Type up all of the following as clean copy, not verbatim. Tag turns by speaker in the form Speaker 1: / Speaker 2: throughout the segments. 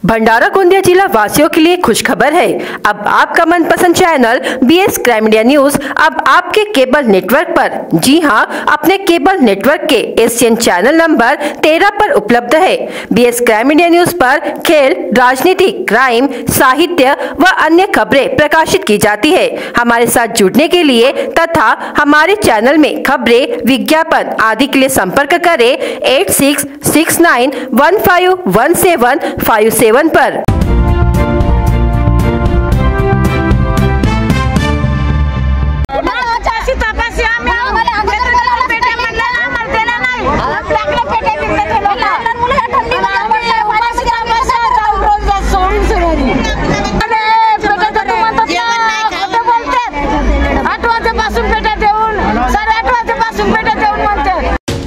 Speaker 1: भंडारा गोंदिया जिला वासियों के लिए खुशखबर है। अब आपका मनपसंद channel BS crime media news अब आपके केबल नेटवर्क पर, जी हां, अपने केबल नेटवर्क के एशियन चैनल नंबर 13 पर उपलब्ध है। BS क्राइम मीडिया न्यूज पर खेल, राजनीति, क्राइम, साहित्य व अन्य खबरें प्रकाशित की जाती है। हमारे साथ जुड़ने के लिए तथा हमारे चैनल में खबरें, विज्ञापन आदि के लिए संपर्क करें 8669151757 पर।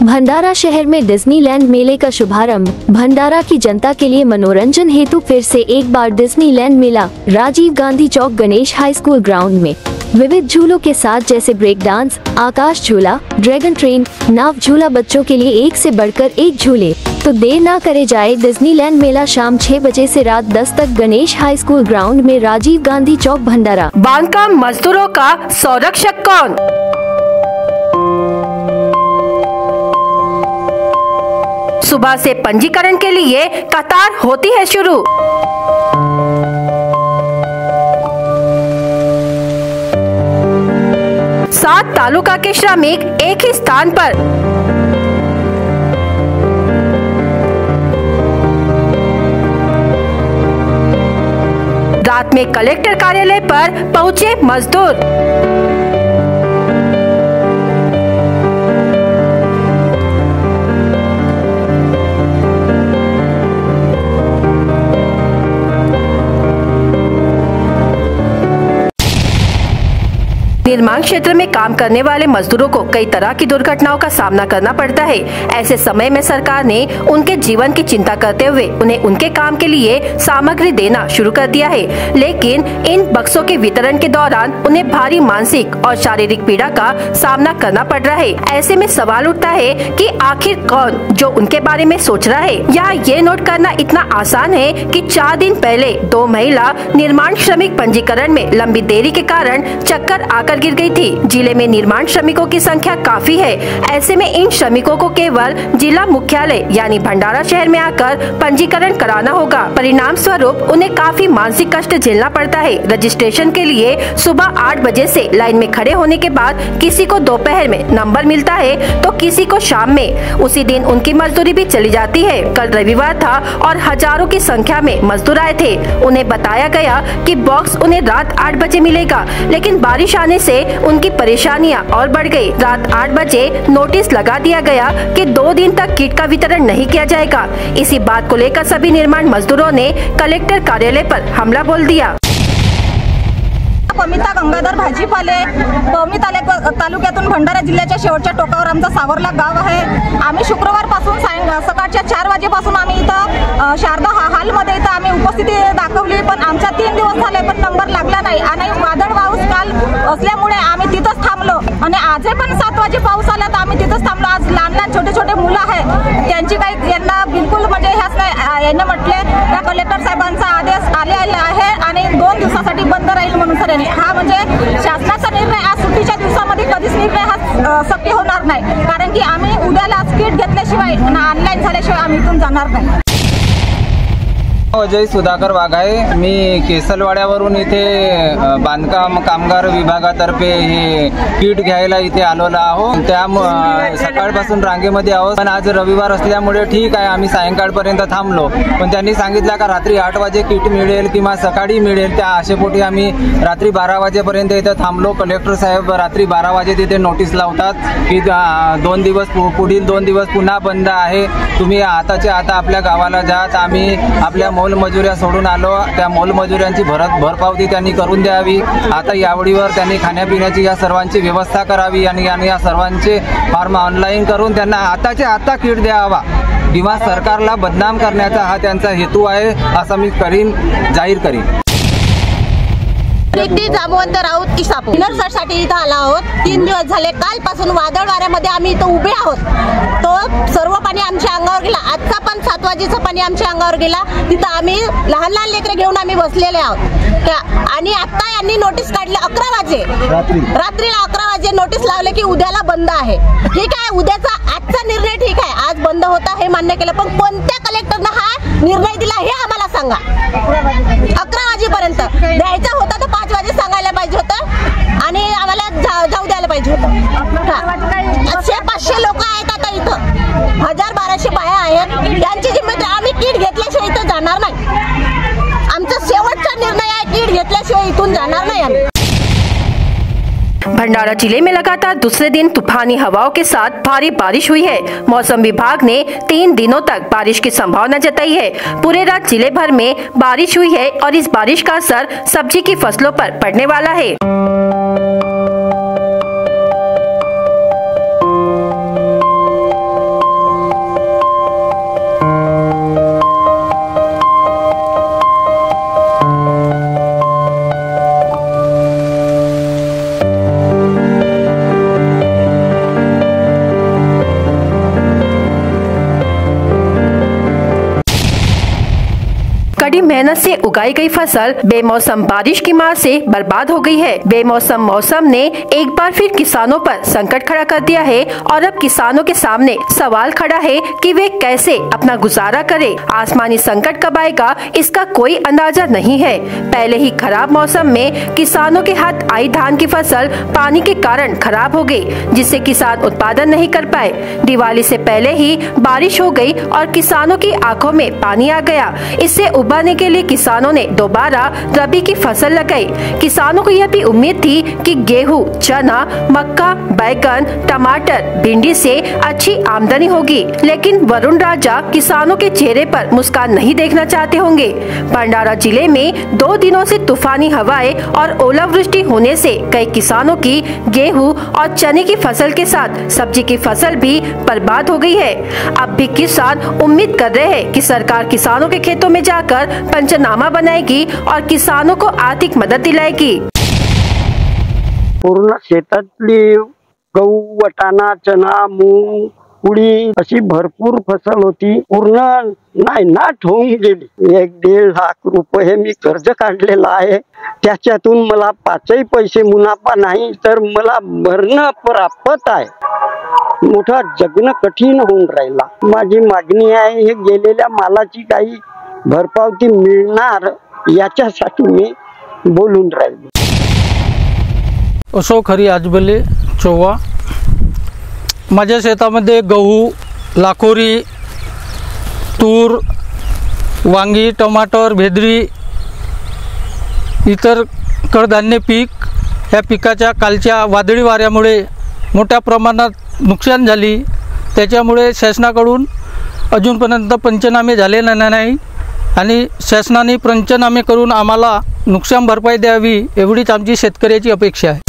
Speaker 2: भंडारा शहर में डिज्नीलैंड मेले का शुभारंभ। भंडारा की जनता के लिए मनोरंजन हेतु फिर से एक बार डिज्नीलैंड मेला राजीव गांधी चौक गणेश हाई स्कूल ग्राउंड में विविध झूलों के साथ जैसे ब्रेक डांस, आकाश झूला, ड्रैगन ट्रेन, नाव झूला, बच्चों के लिए एक से बढ़कर एक झूले। तो देर ना करे जाए, डिज्नीलैंड मेला शाम 6 बजे से रात 10 तक गणेश हाई स्कूल ग्राउंड में राजीव गांधी चौक भंडारा।
Speaker 1: बांधकाम मजदूरों का संरक्षक कौन? सुबह से पंजीकरण के लिए कतार होती है शुरू। सात तालुका के श्रमिक एक ही स्थान पर। रात में कलेक्टर कार्यालय पर पहुंचे मजदूर। निर्माण क्षेत्र में काम करने वाले मजदूरों को कई तरह की दुर्घटनाओं का सामना करना पड़ता है। ऐसे समय में सरकार ने उनके जीवन की चिंता करते हुए उन्हें उनके काम के लिए सामग्री देना शुरू कर दिया है। लेकिन इन बक्सों के वितरण के दौरान उन्हें भारी मानसिक और शारीरिक पीड़ा का सामना करना पड़ रहा है। ऐसे में सवाल उठता है कि आखिर कौन जो उनके बारे में सोच रहा है। यहाँ ये नोट करना इतना आसान है कि 4 दिन पहले 2 महिला निर्माण श्रमिक पंजीकरण में लंबी देरी के कारण चक्कर आकर गिर गई थी। जिले में निर्माण श्रमिकों की संख्या काफी है। ऐसे में इन श्रमिकों को केवल जिला मुख्यालय यानी भंडारा शहर में आकर पंजीकरण कराना होगा। परिणाम स्वरूप उन्हें काफी मानसिक कष्ट झेलना पड़ता है। रजिस्ट्रेशन के लिए सुबह 8 बजे से लाइन में खड़े होने के बाद किसी को दोपहर में नंबर मिलता है तो किसी को शाम में। उसी दिन उनकी मजदूरी भी चली जाती है। कल रविवार था और हजारों की संख्या में मजदूर आए थे। उन्हें बताया गया कि बॉक्स उन्हें रात 8 बजे मिलेगा, लेकिन बारिश आने से उनकी परेशानियां और बढ़ गई। रात 8 बजे नोटिस लगा दिया गया कि 2 दिन तक किट का वितरण नहीं किया जाएगा। इसी बात को लेकर सभी निर्माण मजदूरों ने कलेक्टर कार्यालय पर हमला बोल दिया।
Speaker 3: कमिता गंगाधर भाजीपाले पवनी तालुक्यातून भंडारा जिल्ह्याच्या शेवटच्या टोकावर आमचा सावरला गाव आहे। आम्ही शुक्रवार पासून सकाळच्या 4 वाजेपासून आम्ही इथं शारदा हॉलमध्ये इथं आम्ही उपस्थिती दाखवली, पण आमच्या 3 दिवस झाले पण नंबर लागला नाही आणि वादळ पाऊस काल असल्यामुळे आम्ही तिथंच थांबलो आणि आज पण 7 वाजे पाऊस आला तर आम्ही तिथंच थांबलो। आज लहान छोटे छोटे मुलं आहेत, त्यांची काही यांना बिलकुल म्हणजे ह्याच नाही। यांनी म्हटले त्या कलेक्टर साहेबांचा आदेश आलेला आहे आणि 2 दिवसासाठी बंद राहील म्हणून सर हा म्हणजे शासनाचा निर्णय। आज सुट्टीच्या दिवसामध्ये कधीच निर्णय हा शक्य होणार नाही, कारण की आम्ही उद्याला किट घेतल्याशिवाय ऑनलाईन झाल्याशिवाय आम्ही इथून जाणार नाही।
Speaker 4: अजय सुधाकर वाघाळे, मी केसलवाड्यावरून इथे बांधकाम कामगार विभागातर्फे हे किट घ्यायला इथे आलेलो आहोत। त्या सकाळपासून रांगेमध्ये आहोत, पण आज रविवार असल्यामुळे ठीक आहे आम्ही सायंकाळपर्यंत थांबलो, पण त्यांनी सांगितलं का रात्री 8 वाजे किट मिळेल किंवा सकाळी मिळेल। त्या आशेपोटी आम्ही रात्री 12 वाजेपर्यंत इथे थांबलो। कलेक्टर साहेब रात्री 12 वाजे तिथे नोटीस लावतात की 2 दिवस पुढील 2 दिवस पुन्हा बंद आहे, तुम्ही आताच्या आता आपल्या गावाला जात। आम्ही आपल्या मोलमजुऱ्या सोडून आलो, त्या मोलमजुऱ्यांची भरपावती त्यांनी करून द्यावी। आता यावेळीवर त्यांनी खाण्यापिण्याची या सर्वांची व्यवस्था करावी आणि या सर्वांचे फॉर्म ऑनलाईन करून त्यांना आताच्या आता किट द्यावा किंवा सरकारला बदनाम करण्याचा हा त्यांचा हेतू आहे, असं मी जाहीर करीन।
Speaker 5: प्रीती जामवंत राऊत इसापूर साठी इथं आला आहोत। 3 दिवस झाले, कालपासून वादळ वाऱ्यामध्ये आम्ही इथं उभे आहोत। तो सर्व पाणी आमच्या अंगावर गेला। आजचा पण 7 वाजेचं पाणी आमच्या अंगावर गेला। तिथं आम्ही लहान लहान लेकरं घेऊन आम्ही बसलेले आहोत। आणि आता यांनी नोटीस काढली 11 वाजे, रात्रीला 11 वाजे नोटीस लावले की उद्याला बंद आहे। ठीक आहे, उद्याचा आजचा निर्णय ठीक आहे, आज बंद होता हे मान्य केलं, पण कोणत्या कलेक्टरनं हा निर्णय दिला हे आम्हाला सांगा। 11 वाजेपर्यंत द्यायचा होता तर 5 वाजे सांगायला पाहिजे होतं आणि आम्हाला जाऊ द्यायला पाहिजे होतं। 500 लोक आहेत आता इथं, 1000-1200 बाया आहेत, त्यांची जिम्मेदारी। आम्ही किट घेतल्याशिवाय इथं जाणार नाही। आमचा शेवटचा निर्णय आहे, किट घेतल्याशिवाय इथून जाणार नाही आम्ही।
Speaker 1: भंडारा जिले में लगातार दूसरे दिन तूफानी हवाओं के साथ भारी बारिश हुई है। मौसम विभाग ने 3 दिनों तक बारिश की संभावना जताई है। पूरे रात जिले भर में बारिश हुई है और इस बारिश का असर सब्जी की फसलों पर पड़ने वाला है। कड़ी मेहनत से उगाई गई फसल बेमौसम बारिश की मार से बर्बाद हो गई है। बेमौसम मौसम ने एक बार फिर किसानों पर संकट खड़ा कर दिया है और अब किसानों के सामने सवाल खड़ा है कि वे कैसे अपना गुजारा करें। आसमानी संकट कब आएगा इसका कोई अंदाजा नहीं है। पहले ही खराब मौसम में किसानों के हाथ आई धान की फसल पानी के कारण खराब हो गई, जिससे किसान उत्पादन नहीं कर पाए। दिवाली से पहले ही बारिश हो गई और किसानों की आंखों में पानी आ गया। इससे उबारने के लिए किसानों ने दोबारा रबी की फसल लगाई। किसानों को यह भी उम्मीद थी कि गेहूं, चना, मक्का, बैगन, टमाटर, भिंडी से अच्छी आमदनी होगी, लेकिन वरुण राजा किसानों के चेहरे पर मुस्कान नहीं देखना चाहते होंगे। भंडारा जिले में 2 दिनों से तूफानी हवाएं और ओलावृष्टि होने से कई किसानों की गेहूं और चने की फसल के साथ सब्जी की फसल भी बर्बाद हो गई है। अब भी किसान उम्मीद कर रहे हैं कि सरकार किसानों के खेतों में जाकर पंचनामा बनाएगी और किसानों को आर्थिक मदद दिलाएगी।
Speaker 6: पूर्ण शेतातली गहू, वाटाणा, चना, मूग, उडी अशी भरपूर फसल होती, पूर्ण नायनाट होऊन गेली। 1-1.5 लाख रुपये मी कर्ज काढलेला आहे, त्याच्यातून मला 5 पैसे मुनाफा नाही तर मला भरणं प्राप्त आहे। मोठा जगणं कठीण होऊन राहिला। माझी मागणी आहे हे गेलेल्या मालाची काही भरपावती मिळणार याच्यासाठी मी बोलून राहिलो।
Speaker 7: अशोक हरी आजबले चोवा। माझ्या शेतामध्ये गहू, लाखोरी, तूर, वांगी, टमाटर, भेदरी, इतर कडधान्य पीक या पिकाच्या कालच्या वादळी वाऱ्यामुळे मोठ्या प्रमाणात नुकसान झाली। त्याच्यामुळे शासनाकडून अजूनपर्यंत पंचनामे झालेले नाही आणि शासनाने पंचनामे करून आम्हाला नुकसान भरपाई द्यावी एवढीच आमची शेतकऱ्याची अपेक्षा आहे।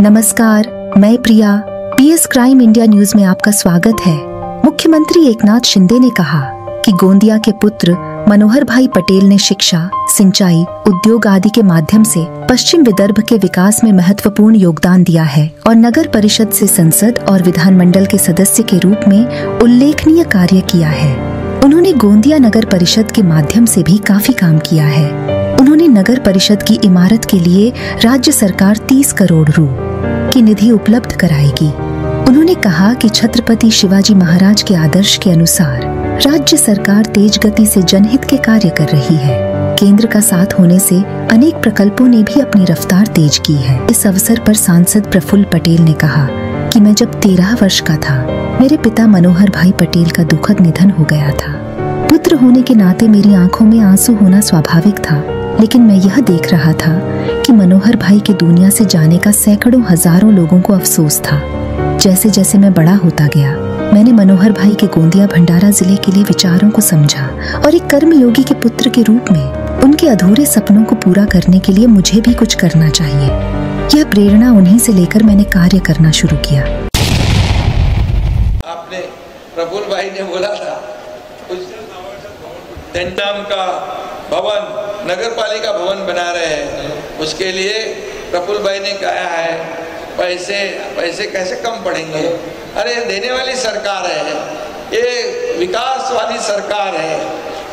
Speaker 8: नमस्कार, मैं प्रिया। पीएस क्राइम इंडिया न्यूज में आपका स्वागत है। मुख्यमंत्री एकनाथ शिंदे ने कहा कि गोंदिया के पुत्र मनोहर भाई पटेल ने शिक्षा, सिंचाई, उद्योग आदि के माध्यम से पश्चिम विदर्भ के विकास में महत्वपूर्ण योगदान दिया है और नगर परिषद से संसद और विधानमंडल के सदस्य के रूप में उल्लेखनीय कार्य किया है। उन्होंने गोंदिया नगर परिषद के माध्यम से भी काफी काम किया है। उन्होंने नगर परिषद की इमारत के लिए राज्य सरकार 30 करोड़ रु की निधि उपलब्ध कराएगी। उन्होंने कहा कि छत्रपति शिवाजी महाराज के आदर्श के अनुसार राज्य सरकार तेज गति से जनहित के कार्य कर रही है। केंद्र का साथ होने से अनेक प्रकल्पों ने भी अपनी रफ्तार तेज की है। इस अवसर पर सांसद प्रफुल्ल पटेल ने कहा कि मैं जब 13 वर्ष का था, मेरे पिता मनोहर भाई पटेल का दुखद निधन हो गया था। पुत्र होने के नाते मेरी आंखों में आंसू होना स्वाभाविक था, लेकिन मैं यह देख रहा था कि मनोहर भाई के दुनिया से जाने का सैकड़ों हजारों लोगों को अफसोस था। जैसे जैसे मैं बड़ा होता गया, मैंने मनोहर भाई के गोंदिया भंडारा जिले के लिए विचारों को समझा और एक कर्मयोगी के पुत्र के रूप में उनके अधूरे सपनों को पूरा करने के लिए मुझे भी कुछ करना चाहिए। यह प्रेरणा उन्हीं से लेकर मैंने कार्य करना शुरू किया।
Speaker 9: आपने प्रफुल्ल भाई ने बोला था उस का भवन नगर पालिका भवन बना रहे हैं, उसके लिए प्रफुल्ल भाई ने कहा है पैसे कैसे कम पड़ेंगे। अरे देने वाली सरकार है, ये विकास वाली सरकार है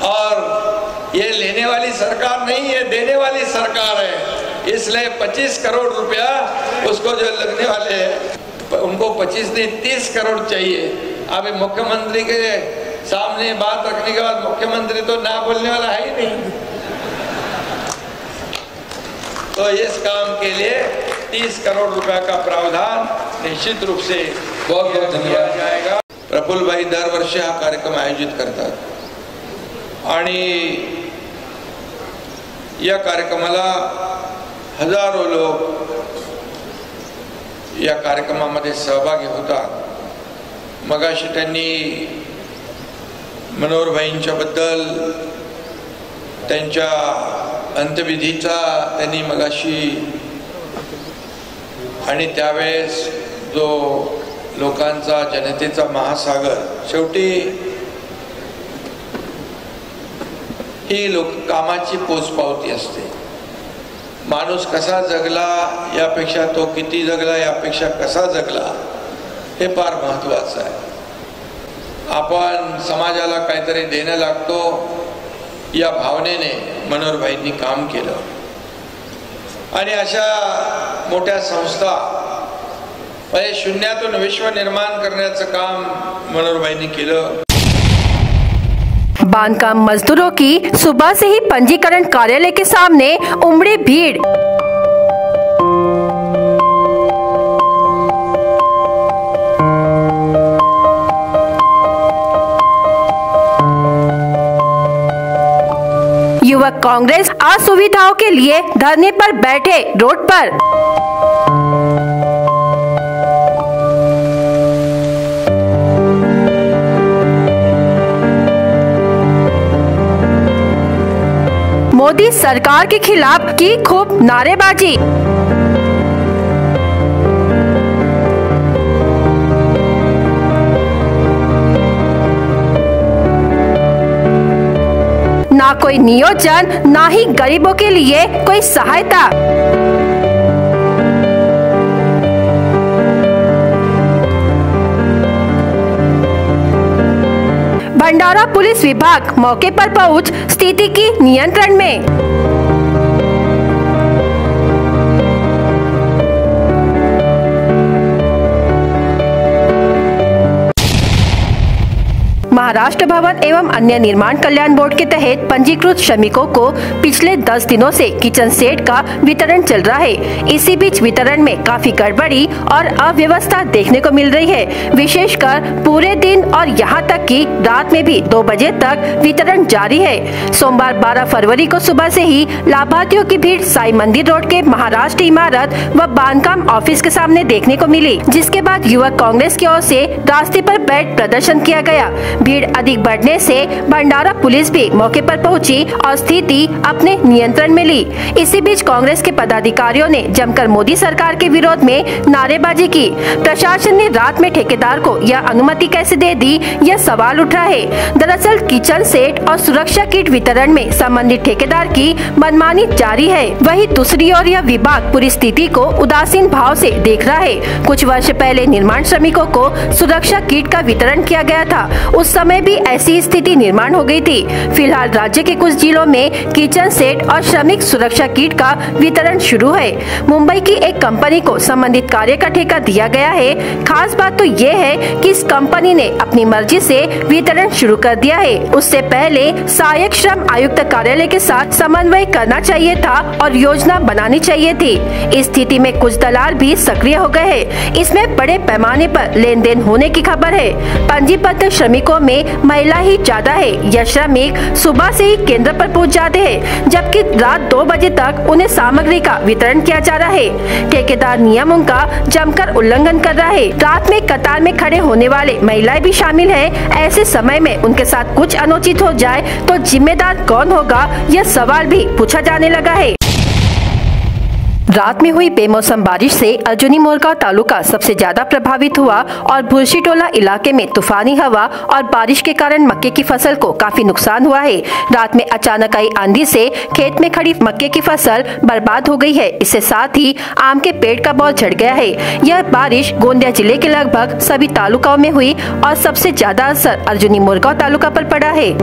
Speaker 9: और ये लेने वाली सरकार नहीं है, देने वाली सरकार है। इसलिए 25 करोड़ रुपया उसको जो लगने वाले हैं उनको 25 नहीं 30 करोड़ चाहिए। अभी मुख्यमंत्री के सामने बात रखने के बाद मुख्यमंत्री तो ना बोलने वाला है ही नहीं, तो इस काम के लिए 30 करोड़ रुपया का प्रावधान निश्चित रूप से बहुत धन्यवाद जाएगा। प्रफुल्ल भाई दरवर्षी हा कार्यक्रम आयोजित करतात आणि या कार्यक्रमाला हजारो लोक या कार्यक्रमामध्ये सहभागी होतात। मगाशी त्यांनी मनोहर भाईंच्या बद्दल त्यांच्या अंत्यविधीचा त्यांनी मगाशी आणि त्यावेळेस जो लोकांचा जनतेचा महासागर, शेवटी ही लोक कामाची पोचपावती असते। माणूस कसा जगला यापेक्षा तो किती जगला यापेक्षा कसा जगला हे फार महत्त्वाचं आहे। आपण समाजाला काहीतरी देणं लागतो या भावनेने मनोहर भाईंनी काम केलं आणि अशा मोठ्या संस्था म्हणजे शून्यातून विश्व निर्माण करण्याचं काम मनोहर भाईंनी केलं।
Speaker 1: बांधकाम मजदूरों की सुबह से ही पंजीकरण कार्यालय के सामने उमड़ी भीड़। युवक कांग्रेस असुविधाओं के लिए धरने पर बैठे रोड पर। मोदी सरकार के खिलाफ की खूब नारेबाजी। ना कोई नियोजन, ना ही गरीबों के लिए कोई सहायता। भंडारा पुलिस विभाग मौके पर पहुंच स्थिति की नियंत्रण में। महाराष्ट्र भवन एवं अन्य निर्माण कल्याण बोर्ड के तहत पंजीकृत श्रमिकों को पिछले 10 दिनों से किचन सेट का वितरण चल रहा है। इसी बीच वितरण में काफी गड़बड़ी और अव्यवस्था देखने को मिल रही है। विशेषकर पूरे दिन और यहां तक कि रात में भी 2 बजे तक वितरण जारी है। सोमवार 12 फरवरी को सुबह से ही लाभार्थियों की भीड़ साई मंदिर रोड के महाराष्ट्र इमारत व बांधकाम ऑफिस के सामने देखने को मिली, जिसके बाद युवक कांग्रेस की ओर से रास्ते पर बैठ प्रदर्शन किया गया। भीड़ अधिक बढ़ने से भंडारा पुलिस भी मौके पर पहुंची और स्थिति अपने नियंत्रण में ली। इसी बीच कांग्रेस के पदाधिकारियों ने जमकर मोदी सरकार के विरोध में नारेबाजी की। प्रशासन ने रात में ठेकेदार को यह अनुमति कैसे दे दी, यह सवाल उठ रहा है। दरअसल किचन सेट और सुरक्षा किट वितरण में संबंधित ठेकेदार की मनमानी जारी है। वहीं दूसरी ओर यह विभाग पूरी स्थिति को उदासीन भाव से देख रहा है। कुछ वर्ष पहले निर्माण श्रमिकों को सुरक्षा किट का वितरण किया गया था, उस समय भी ऐसी स्थिति निर्माण हो गई थी। फिलहाल राज्य के कुछ जिलों में किचन सेट और श्रमिक सुरक्षा किट का वितरण शुरू है। मुंबई की एक कंपनी को संबंधित कार्य का ठेका दिया गया है। खास बात तो ये है कि इस कंपनी ने अपनी मर्जी से वितरण शुरू कर दिया है। उससे पहले सहायक श्रम आयुक्त कार्यालय के साथ समन्वय करना चाहिए था और योजना बनानी चाहिए थी। इस स्थिति में कुछ दलाल भी सक्रिय हो गए हैं। इसमें बड़े पैमाने पर लेन देन होने की खबर है। पंजीबद्ध श्रमिकों में महिला ही ज्यादा है। यह श्रमिक सुबह से ही केंद्र पर पहुंच जाते हैं, जबकि रात 2 बजे तक उन्हें सामग्री का वितरण किया जा रहा है। ठेकेदार नियमों का जमकर उल्लंघन कर रहा है। रात में कतार में खड़े होने वाले महिलाएं भी शामिल हैं। ऐसे समय में उनके साथ कुछ अनुचित हो जाए तो जिम्मेदार कौन होगा, यह सवाल भी पूछा जाने लगा है। रात में हुई बेमौसम बारिश से अर्जुनी मोरगांव तालुका सबसे ज्यादा प्रभावित हुआ और भुरशीटोला इलाके में तूफानी हवा और बारिश के कारण मक्के की फसल को काफी नुकसान हुआ है। रात में अचानक आई आंधी से खेत में खड़ी मक्के की फसल बर्बाद हो गई है। इसके साथ ही आम के पेड़ का बौर झड़ गया है। यह बारिश गोंदिया जिले के लगभग सभी तालुकाओं में हुई और सबसे ज्यादा असर अर्जुनी मोरगांव तालुका पर पड़ा है।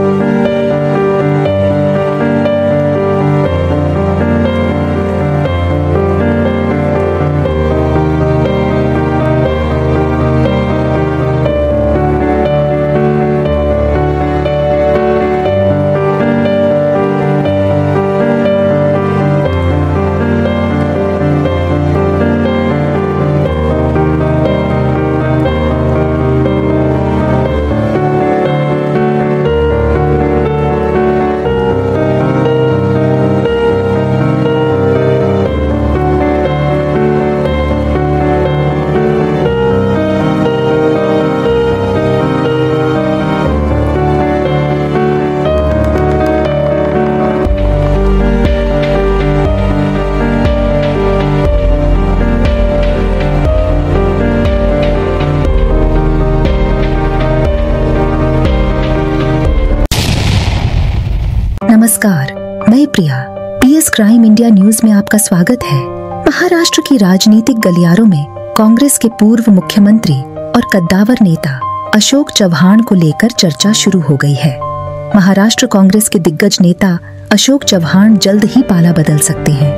Speaker 8: नमस्कार, मैं प्रिया। पीएस क्राइम इंडिया न्यूज में आपका स्वागत है। महाराष्ट्र की राजनीतिक गलियारों में कांग्रेस के पूर्व मुख्यमंत्री और कद्दावर नेता अशोक चव्हाण को लेकर चर्चा शुरू हो गई है। महाराष्ट्र कांग्रेस के दिग्गज नेता अशोक चव्हाण जल्द ही पाला बदल सकते हैं।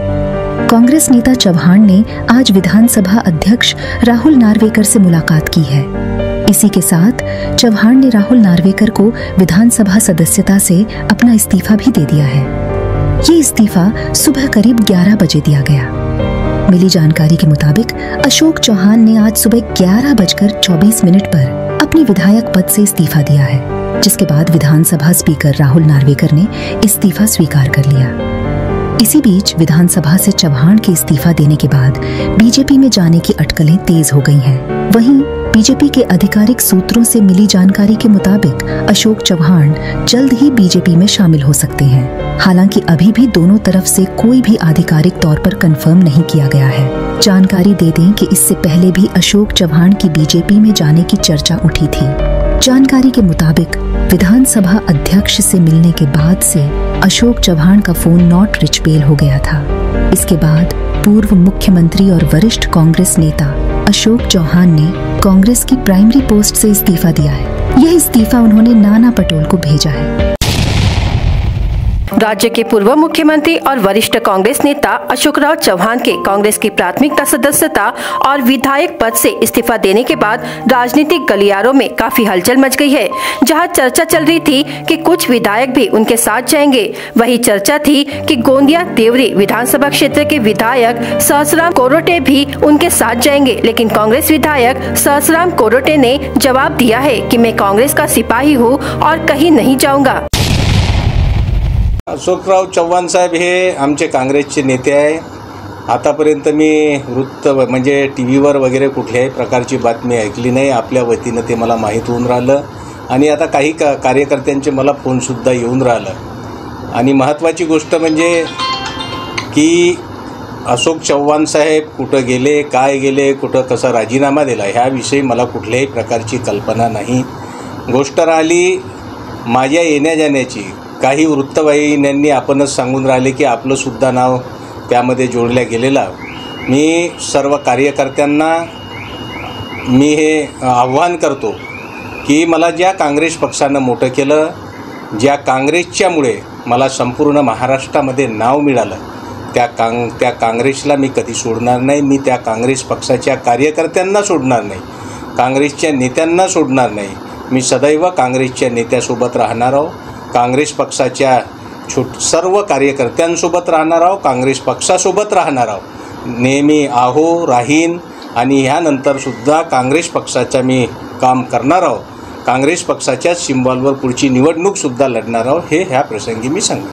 Speaker 8: कांग्रेस नेता चव्हाण ने आज विधानसभा अध्यक्ष राहुल नार्वेकर से मुलाकात की है। इसी के साथ चव्हाण ने राहुल नार्वेकर को विधानसभा सदस्यता से अपना इस्तीफा भी दे दिया है। ये इस्तीफा सुबह करीब 11 बजे दिया गया। मिली जानकारी के मुताबिक अशोक चव्हाण ने आज सुबह 11:24 पर अपनी विधायक पद से इस्तीफा दिया है, जिसके बाद विधानसभा स्पीकर राहुल नार्वेकर ने इस्तीफा स्वीकार कर लिया। इसी बीच विधानसभा से चव्हाण के इस्तीफा देने के बाद बीजेपी में जाने की अटकलें तेज हो गई हैं। वहीं बीजेपी के आधिकारिक सूत्रों से मिली जानकारी के मुताबिक अशोक चव्हाण जल्द ही बीजेपी में शामिल हो सकते हैं। हालांकि अभी भी दोनों तरफ से कोई भी आधिकारिक तौर पर कंफर्म नहीं किया गया है। जानकारी दे दें कि इससे पहले भी अशोक चव्हाण की बीजेपी में जाने की चर्चा उठी थी। जानकारी के मुताबिक विधानसभा अध्यक्ष से मिलने के बाद से अशोक चव्हाण का फोन नॉट रीचेबल हो गया था। इसके बाद पूर्व मुख्यमंत्री और वरिष्ठ कांग्रेस नेता अशोक चव्हाण ने कांग्रेस की प्राइमरी पोस्ट से इस्तीफा दिया है। यह इस्तीफा उन्होंने नाना पटोले को भेजा है।
Speaker 1: राज्य के पूर्व मुख्यमंत्री और वरिष्ठ कांग्रेस नेता अशोकराव चव्हाण के कांग्रेस की प्राथमिकता सदस्यता और विधायक पद से इस्तीफा देने के बाद राजनीतिक गलियारों में काफी हलचल मच गई है। जहां चर्चा चल रही थी कि कुछ विधायक भी उनके साथ जाएंगे, वही चर्चा थी कि गोंदिया देवरी विधानसभा क्षेत्र के विधायक सहसराम कोरोटे भी उनके साथ जाएंगे। लेकिन कांग्रेस विधायक सहसराम कोरोटे ने जवाब दिया है कि मैं कांग्रेस का सिपाही हूँ और कहीं नहीं जाऊंगा।
Speaker 10: अशोकराव चव्हाण साहेब हे आमचे काँग्रेसचे नेते आहे। आतापर्यंत मी वृत्त म्हणजे टीव्हीवर वगैरे कुठल्याही प्रकारची बातमी ऐकली नाही। आपल्या वतीनं ते मला माहीत होऊन राहिलं आणि आता काही कार्यकर्त्यांचे मला फोनसुद्धा येऊन राहिलं। आणि महत्त्वाची गोष्ट म्हणजे की अशोक चव्हाण साहेब कुठं गेले, काय गेले, कुठं कसा राजीनामा दिला ह्याविषयी मला कुठल्याही प्रकारची कल्पना नाही। गोष्ट राहिली माझ्या येण्या जाण्याची, काही वृत्तवाहिन्यांनी आपणच सांगून राहिले की आपलंसुद्धा नाव त्यामध्ये जोडल्या गेलेलं। मी सर्व कार्यकर्त्यांना मी हे आव्हान करतो की मला ज्या काँग्रेस पक्षानं मोठं केलं, ज्या काँग्रेसच्यामुळे मला संपूर्ण महाराष्ट्रामध्ये नाव मिळालं, त्या काँग्रेसला मी कधी सोडणार नाही। मी त्या काँग्रेस पक्षाच्या कार्यकर्त्यांना सोडणार नाही, काँग्रेसच्या नेत्यांना सोडणार नाही। मी सदैव काँग्रेसच्या नेत्यासोबत राहणार आहोत, काँग्रेस पक्षाच्या सर्व कार्यकर्त्यांसोबत राहणार आहोत, काँग्रेस पक्षासोबत राहणार आहोत, नेहमी आहो राहीन आणि ह्यानंतरसुद्धा काँग्रेस पक्षाचा मी काम करणार आहोत। काँग्रेस पक्षाच्या सिंबॉलवर पुढची निवडणूकसुद्धा लढणार आहोत, हे ह्या प्रसंगी मी सांगतो।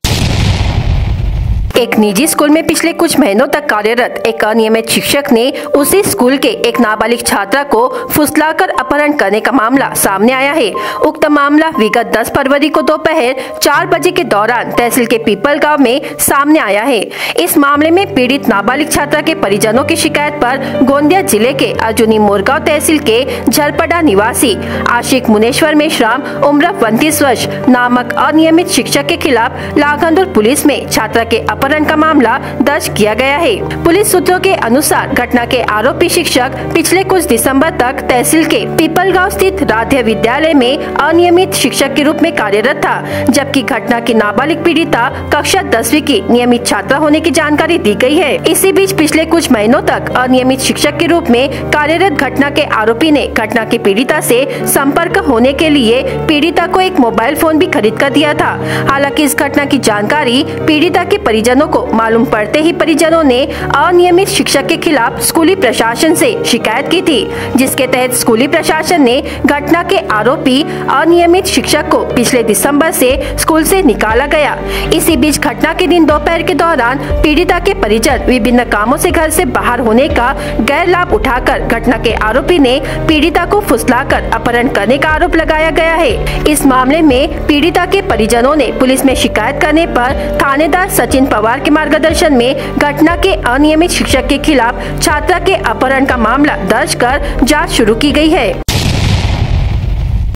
Speaker 1: एक निजी स्कूल में पिछले कुछ महीनों तक कार्यरत एक अनियमित शिक्षक ने उसी स्कूल के एक नाबालिग छात्रा को फुसलाकर अपहरण करने का मामला सामने आया है। उक्त मामला विगत 10 फरवरी को दोपहर 4 बजे के दौरान तहसील के पीपल गांव में सामने आया है। इस मामले में पीड़ित नाबालिग छात्रा के परिजनों की शिकायत पर गोंदिया जिले के अर्जुनी मोरगांव तहसील के झलपड़ा निवासी आशिक मुनेश्वर मेश्राम उम्र 29 वर्ष नामक अनियमित शिक्षक के खिलाफ लाखनदुर पुलिस में छात्रा के अपहरण का मामला दर्ज किया गया है। पुलिस सूत्रों के अनुसार घटना के आरोपी शिक्षक पिछले कुछ दिसंबर तक तहसील के पीपलगांव स्थित राध्य विद्यालय में अनियमित शिक्षक के रूप में कार्यरत था, जबकि घटना की नाबालिग पीड़िता कक्षा 10वीं की नियमित छात्रा होने की जानकारी दी गई है। इसी बीच पिछले कुछ महीनों तक अनियमित शिक्षक के रूप में कार्यरत घटना के आरोपी ने घटना की पीड़िता से संपर्क होने के लिए पीड़िता को एक मोबाइल फोन भी खरीद कर दिया था। हालांकि इस घटना की जानकारी पीड़िता के परिजनों को मालूम पड़ते ही परिजनों ने अनियमित शिक्षक के खिलाफ स्कूली प्रशासन से शिकायत की थी, जिसके तहत स्कूली प्रशासन ने घटना के आरोपी अनियमित शिक्षक को पिछले दिसंबर से स्कूल से निकाला गया। इसी बीच घटना के दिन दोपहर के दौरान पीड़िता के परिजन विभिन्न कामों से घर से बाहर होने का गैर लाभ उठाकर घटना के आरोपी ने पीड़िता को फुसलाकर अपहरण करने का आरोप लगाया गया है। इस मामले में पीड़िता के परिजनों ने पुलिस में शिकायत करने पर थानेदार सचिन पवार के मार्गदर्शन में घटना के अनियमित शिक्षक के खिलाफ छात्रा के अपहरण का मामला दर्ज कर जांच शुरू की गई है।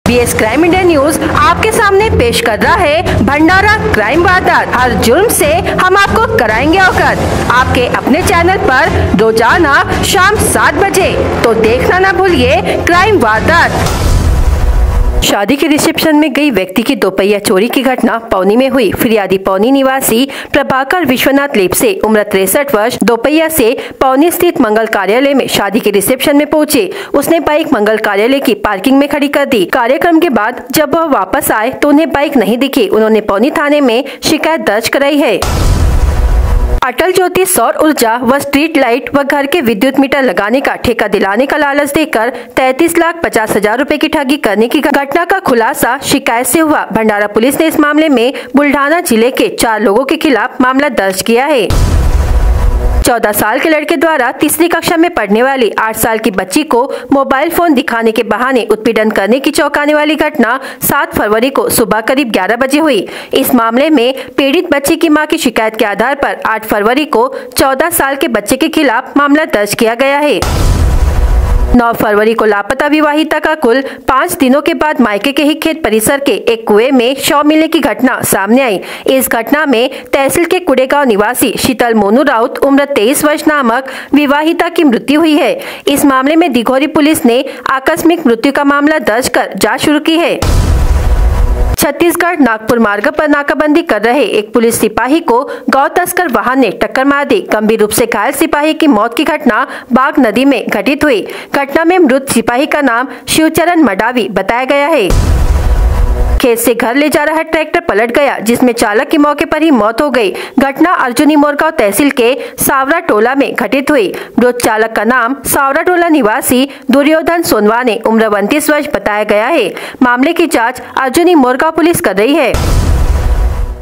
Speaker 1: BS क्राइम इंडिया न्यूज आपके सामने पेश कर रहा है भंडारा क्राइम वारदात। हर जुर्म से हम आपको कराएंगे अवगत। आपके अपने चैनल पर रोजाना शाम 7 बजे, तो देखना ना भूलिए क्राइम वारदात। शादी के रिसेप्शन में गई व्यक्ति की दोपहिया चोरी की घटना पौनी में हुई। फिरियादी पौनी निवासी प्रभाकर विश्वनाथ लेपसे उम्र 63 वर्ष दोपहिया से पौनी स्थित मंगल कार्यालय में शादी के रिसेप्शन में पहुंचे। उसने बाइक मंगल कार्यालय की पार्किंग में खड़ी कर दी। कार्यक्रम के बाद जब वह वापस आए तो उन्हें बाइक नहीं दिखी। उन्होंने पौनी थाने में शिकायत दर्ज कराई है। अटल ज्योति सौर ऊर्जा व स्ट्रीट लाइट व घर के विद्युत मीटर लगाने का ठेका दिलाने का लालच देकर 33,50,000 रुपए की ठगी करने की घटना का खुलासा शिकायत से हुआ। भंडारा पुलिस ने इस मामले में बुल्ढाना जिले के 4 लोगों के खिलाफ मामला दर्ज किया है। 14 साल के लड़के द्वारा तीसरी कक्षा में पढ़ने वाली 8 साल की बच्ची को मोबाइल फोन दिखाने के बहाने उत्पीड़न करने की चौंकाने वाली घटना 7 फरवरी को सुबह करीब 11 बजे हुई। इस मामले में पीड़ित बच्ची की मां की शिकायत के आधार पर 8 फरवरी को 14 साल के बच्चे के खिलाफ मामला दर्ज किया गया है। 9 फरवरी को लापता विवाहिता का कुल 5 दिनों के बाद मायके के ही खेत परिसर के एक कुएं में शव मिलने की घटना सामने आई। इस घटना में तहसील के कुड़ेगांव निवासी शीतल मोनू राउत उम्र 23 वर्ष नामक विवाहिता की मृत्यु हुई है। इस मामले में दिघोरी पुलिस ने आकस्मिक मृत्यु का मामला दर्ज कर जांच शुरू की है। छत्तीसगढ़ नागपुर मार्ग पर नाकाबंदी कर रहे एक पुलिस सिपाही को गौ तस्कर वाहन ने टक्कर मार दी। गंभीर रूप से घायल सिपाही की मौत की घटना बाघ नदी में घटित हुई। घटना में मृत सिपाही का नाम शिवचरण मडावी बताया गया है। खेत से घर ले जा रहा ट्रैक्टर पलट गया, जिसमें चालक की मौके पर ही मौत हो गई। घटना अर्जुनी मोरगांव तहसील के सावरा टोला में घटित हुई। मृत चालक का नाम सावरा टोला निवासी दुर्योधन सोनवाने उम्र 29 वर्ष बताया गया है। मामले की जांच अर्जुनी मोरगांव पुलिस कर रही है।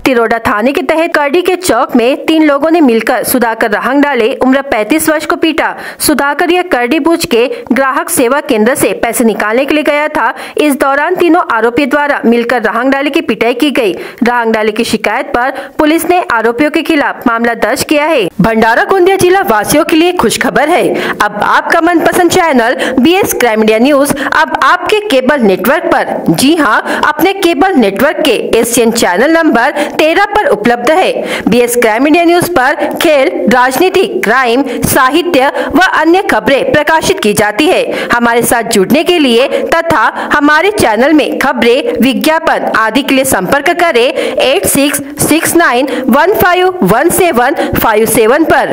Speaker 1: तिरोडा थाने के तहत करडी के चौक में 3 लोगों ने मिलकर सुधाकर रहंग डाले उम्र 35 वर्ष को पीटा। सुधाकर यह करडी बुज के ग्राहक सेवा केंद्र से पैसे निकालने के लिए गया था। इस दौरान तीनों आरोपी द्वारा मिलकर रहंग डाले की पिटाई की गई। रहंग डाले की शिकायत पर पुलिस ने आरोपियों के खिलाफ मामला दर्ज किया है। भंडारा गोंदिया जिला वासियों के लिए खुशखबर है। अब आपका मनपसंद channel BS crime India news अब आपके केबल नेटवर्क पर, जी हाँ, अपने केबल नेटवर्क के एशियन चैनल नंबर 13 पर उपलब्ध है। BS क्राइम इंडिया न्यूज पर खेल, राजनीति, क्राइम, साहित्य व अन्य खबरें प्रकाशित की जाती है। हमारे साथ जुड़ने के लिए तथा हमारे चैनल में खबरें, विज्ञापन आदि के लिए संपर्क करें 8669151757 पर।